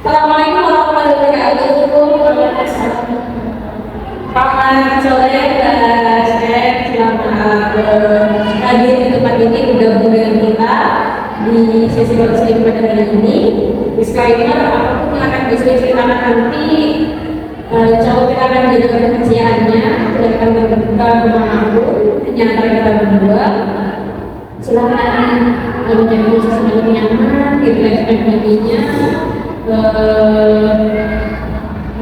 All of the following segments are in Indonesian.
Assalamualaikum warahmatullahi wabarakatuh. Selamat sore, Chef. Selamat hadir di tempat ini bergabung dengan kita di sesi konseling pada hari ini. Disclaimer, apapun yang akan diceritakan nanti, insya kita akan menjaga kerahasiaannya, tidak akan terbuka kemanapun, hanya antara kita berdua. Silakan menjadi posisi yang nyaman, direlakskan baginya.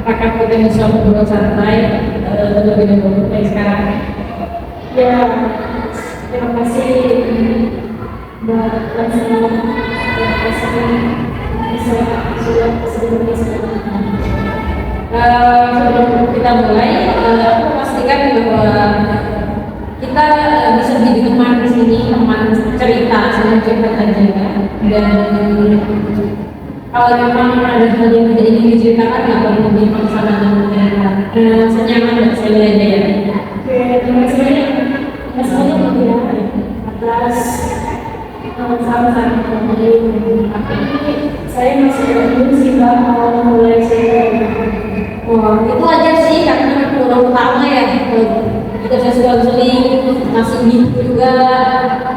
Apakah kita bisa ngobrol santai terlebih dahulu dari sekarang? Ya, terima kasih Mbak Lasmi, terima kasih sudah sebelum kita mulai, aku pastikan bahwa kita bisa menjadi teman di sini, teman cerita, sama curhat aja, dan kalau memang ada hal yang tidak ingin diceritakan, nggak perlu dipaksa dengan senyaman dan sekali aja ya. Oke, terima kasih banyak. Terima kasih banyak atas saran-saran dari tapi saya masih belum sih Mbak mau mulai saya. Wah, itu aja sih karena kurang utama ya. Kita sudah konseling, masih bingung juga,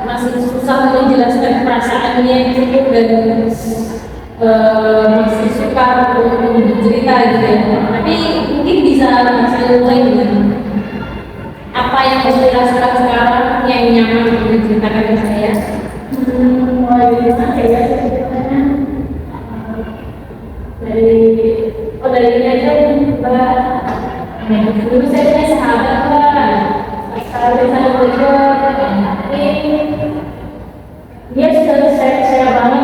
masih susah menjelaskan perasaannya yang cukup dan masih suka untuk cerita gitu ya. Tapi mungkin bisa saya mulai dengan apa yang saya rasakan sekarang yang nyaman untuk diceritakan ke saya. Mulai dari mana ya ceritanya? Dari ini aja Mbak. Dulu saya punya sahabat Mbak. Sahabat saya berdua, tapi dia sudah saya banget.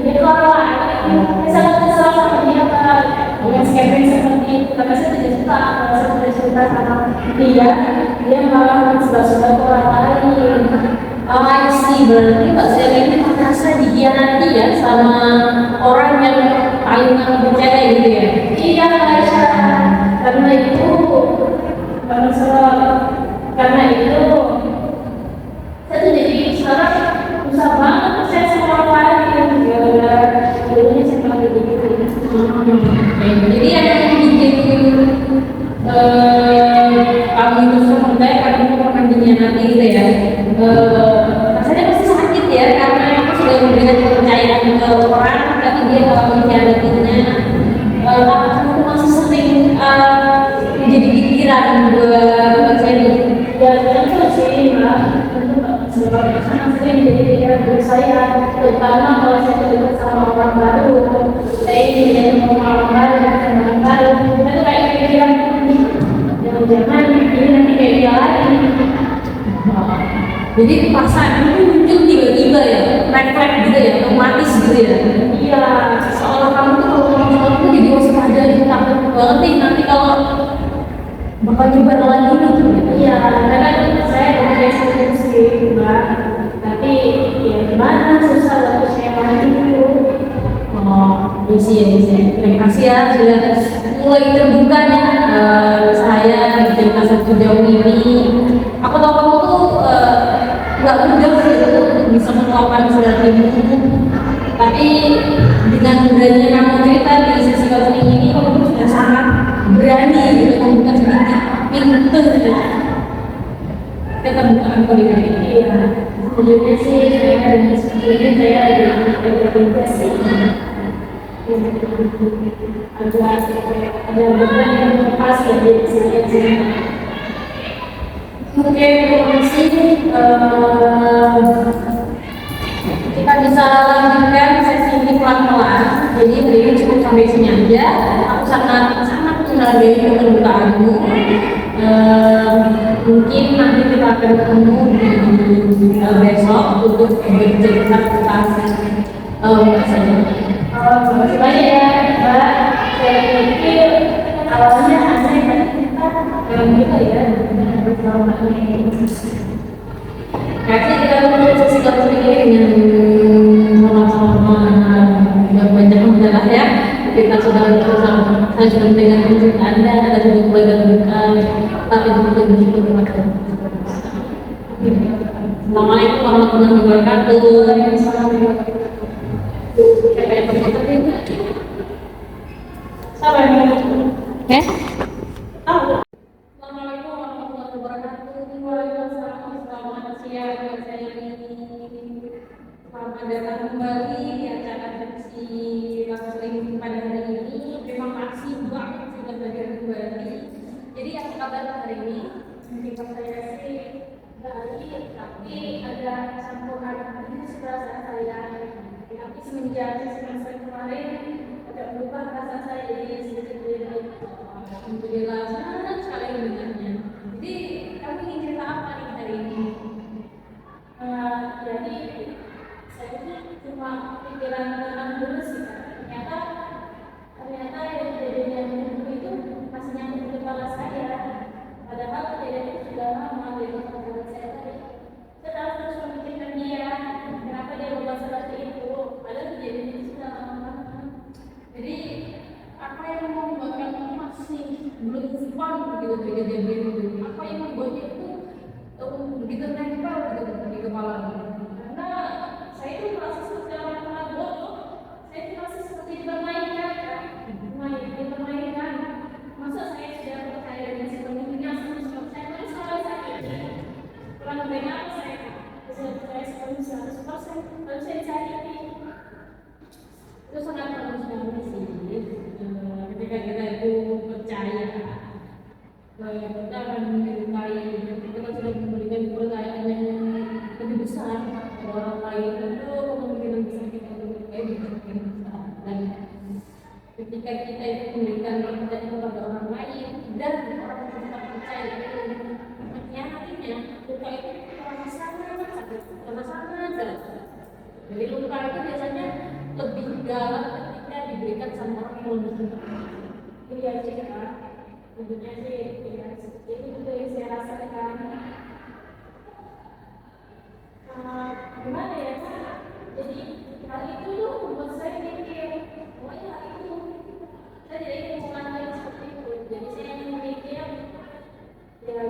Dia kalau saya sangat kesal sama dia Pak dengan skeptis seperti itu, tapi saya tidak suka kalau saya tidak suka sama dia malah suka ke orang lain. Sih berarti Mbak Sally ini merasa dikhianati ya sama orang yang paling kamu percaya gitu ya? Iya Aisyah, karena itu karena itu saya tuh jadi sekarang susah banget percaya sama orang lain. Dulunya saya pernah begitu. Jadi yang bikin kamu itu percaya karena kamu pernah dikhianati gitu ya. Rasanya pasti sakit ya karena aku sudah memberikan kepercayaan ke orang tapi dia malah mengkhianatinya. Kamu masih sering menjadi pikiran buat saya. Ya tentu sih Mbak. Sebab sangat sering menjadi pikiran buat saya, terutama kalau saya berdekat sama orang baru. Saya ingin menjadi orang baru dan orang baru. Itu kayak pikiran jangan ini nanti kayak dia lagi. Jadi perasaan itu muncul tiba-tiba ya, refleks gitu ya, otomatis gitu ya. Iya, seolah kamu tuh kalau ngomong itu jadi waspada, jadi takut banget nih nanti kalau bakal nyoba lagi gitu. Iya, karena saya udah solusi Mbak, tapi ya gimana susah waktu saya lagi itu. Ya sih. Terima kasih ya sudah mulai terbuka ya saya cerita sejauh ini. Aku tahu kamu tuh nggak mudah sih untuk bisa meluapkan surat ini. Tapi dengan mudahnya kamu cerita di sesi konseling ini, kamu sudah sangat berani gitu membuka sedikit pintu keterbukaan komunikasi ini. Iya, sebelumnya sih saya dengan sebelumnya saya ada berkomunikasi. Ada beban yang lepas ya di saya. Oke, terima kasih. Kita bisa lanjutkan sesi ini pelan-pelan. Jadi hari ini cukup sampai sini aja. Aku sangat menghargai keterbukaanmu. Mungkin nanti kita akan ketemu di besok untuk bercerita tentang saja. Terima kasih banyak ya Mbak. Saya pikir awalnya aneh tapi kita ya bersama ini. Kasih kita mulai sesi konseling ini dengan sama-sama banyak menjelaskan ya. Kita sudah bersama, saya sudah mendengar cerita Anda, Anda sudah mulai terbuka, tapi betul begitu terima kasih. Assalamualaikum warahmatullahi wabarakatuh. Eh? Tahu. Assalamualaikum warahmatullahi wabarakatuh. Waalaikumsalam. Selamat siang, saya ini. Selamat datang kembali di acara diskusi Muslim pada hari ini. Terima kasih banget sudah hadir kembali. Jadi apa kabar hari ini? Mungkin saya sih baik, tapi ada campur aduk ini perasaan saya. Tapi semenjak semester kemarin agak berubah rasa saya jadi sedikit lebih alhamdulillah senang sekali mendengarnya. Jadi kami ingin cerita apa nih hari ini? Jadi saya ini cuma pikiran tentang dulu sih kan. Ternyata yang kejadian dulu itu masih nyangkut di kepala saya. Padahal kejadian itu sudah lama di kepala saya tadi. Saya terus memikirkan dia, kenapa dia berbuat seperti itu. Padahal kejadian itu sudah lama. Jadi apa yang membuatkan masih belum fun begitu kejadian itu? Apa yang membuatnya itu begitu nempel gitu di kepala? Karena saya itu merasa seperti orang yang bodoh. Saya itu merasa seperti dipermainkan, dipermainkan. Masa saya sudah percaya dengan sepenuhnya sama saya terus kalau saya kurang benar saya percaya sepenuhnya 100%, lalu saya dicari. Itu sangat manusiawi sih. Ketika kita itu percaya, kita akan mencintai. Kita sudah memberikan kepercayaan yang lebih besar kepada orang lain. Tentu kemungkinan besar kita lebih besar. Dan ketika kita itu memberikan kepercayaan kepada orang lain dan orang yang kita percaya itu mengkhianatinya, luka itu terasa sangat sakit, terasa sangat berat. Jadi luka itu biasanya lebih dalam ketika diberikan sama orang yang lebih tua. Itu ya cerita, tentunya sih ya seperti itu juga yang saya rasakan. Gimana ya? Jadi hal itu tuh membuat saya mikir, oh ya itu saya tidak ingin mengulangi seperti itu. Jadi saya memikir, ya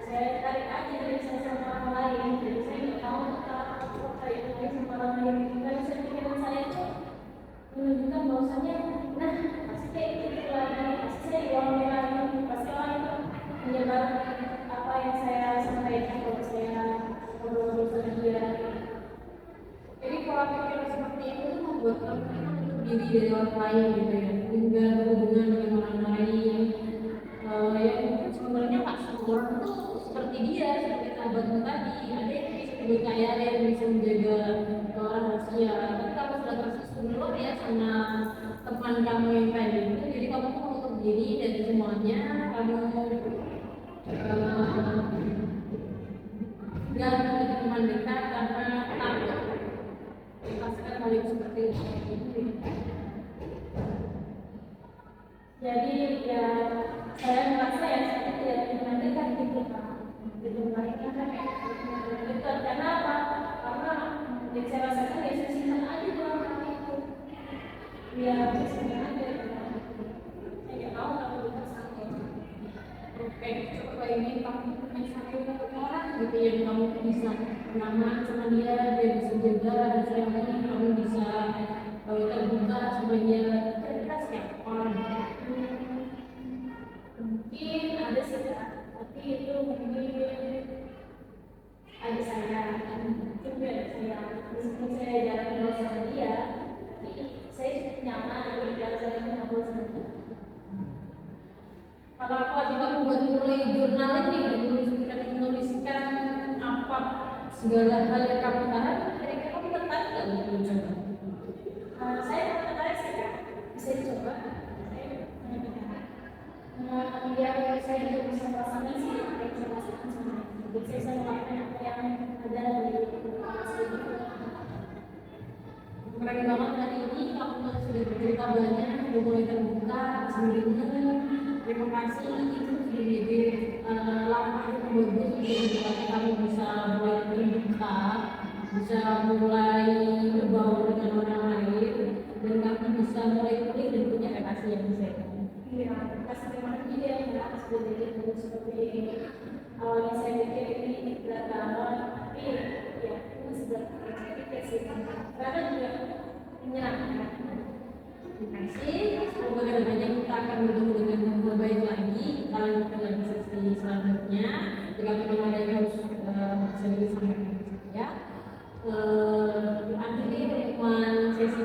saya tarik aja dari saya sama orang lain. Jadi saya nggak tahu tarik lagi sama orang lain. Tapi saya pikiran saya itu menunjukkan bahwasanya, nah pasti kayak gitu lagi, pasti saya diulangi lagi, pasti orang itu menyebar apa yang saya sampaikan kalau saya ngobrol sama dia. Jadi pola pikir seperti itu membuat kamu menutup diri dari orang lain gitu ya, hingga berhubungan dengan orang lain yang mungkin sebenarnya nggak semua orang tuh seperti dia, seperti sahabatmu tadi. Ada yang bisa dipercaya, ada yang bisa menjaga rahasia. Tapi kamu sudah tersinggung dulu ya sama teman kamu yang tadi itu, jadi kamu tuh menutup diri dari semuanya. Kamu dan teman dekat karena takut merasakan hal yang seperti itu. Jadi ya saya merasa ya saya tidak teman dekat gitu kan. Jadi mereka kan dekat karena apa? Karena yang saya rasakan ya simpan aja dalam hati itu. Ya simpan aja. Saya nggak tahu kalau kita sakit. Oke, coba ini kamu punya satu orang gitu yang kamu bisa nyaman sama dia bisa jaga dan selama kamu bisa terbuka sama dia. Kira-kira siapa orang? Mungkin ada sih Kak, tapi itu mungkin ada saya juga saya meskipun saya jarang ngobrol sama dia, tapi saya cukup nyaman ketika saya ngobrol sama dia. Kalau aku juga membuat mulai jurnal ini menuliskan apa segala hal yang kamu tahan, kira-kira kamu tertarik nggak untuk mencoba? Saya tertarik sih Kak, bisa dicoba. Ya saya juga bisa merasakan sih apa yang saya rasakan sama dia. Jadi saya melakukan apa yang ada di kepala saya gitu. Keren banget hari ini kamu sudah bercerita banyak, sudah mulai terbuka sendirinya. Terima kasih itu sudah jadi langkah yang bagus untuk kamu bisa mulai terbuka, bisa mulai berbaur dengan orang lain, dan kamu bisa mulai pulih dan punya relasi yang sehat. Iya, terima kasih ya atas kejadian seperti ini. Awalnya saya pikir ini berat banget, tapi ya masih berat sih. Karena juga menyenangkan. Terima kasih. Semoga kedepannya kita akan bertemu dengan yang lebih selanjutnya. Jika memang ada yang harus saya sampaikan ya. Akhiri pertemuan sesi